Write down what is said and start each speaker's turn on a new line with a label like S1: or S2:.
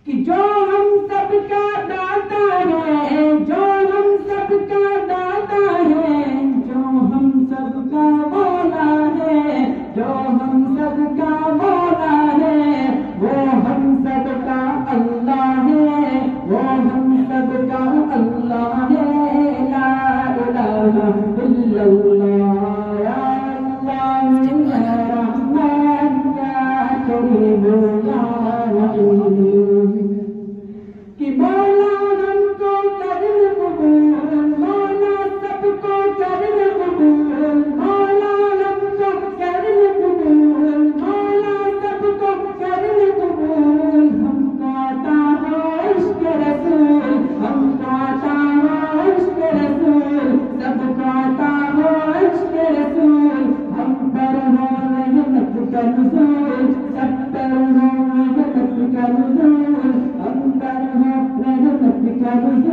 S1: کہ جو ہم سب کا داتا ہے، جو ہم سب کا داتا ہے، جو ہم سب کا مولا ہے، جو ہم سب کا مولا ہے، وہ ہم سب کا اللہ ہے، وہ ہم سب کا اللہ ہے، لا الہ الا اللہ، یا اللہ یا رحمان یا کریم یا رحیم۔ کہ مولا ہم کو کر قبول، مولا سب کو کر قبول، مولا ہم کو کر قبول، مولا سب کو کر قبول۔ ہم کو عطا ہو عشق رسول، ہم کو عطا ہو عشق رسول، سب کو عطا ہو عشق رسول۔ ہم پر ہو رحمت کا نزول، سب پر ہو رحمت کا نزول، ہم پر ہو رحمت کا نزول۔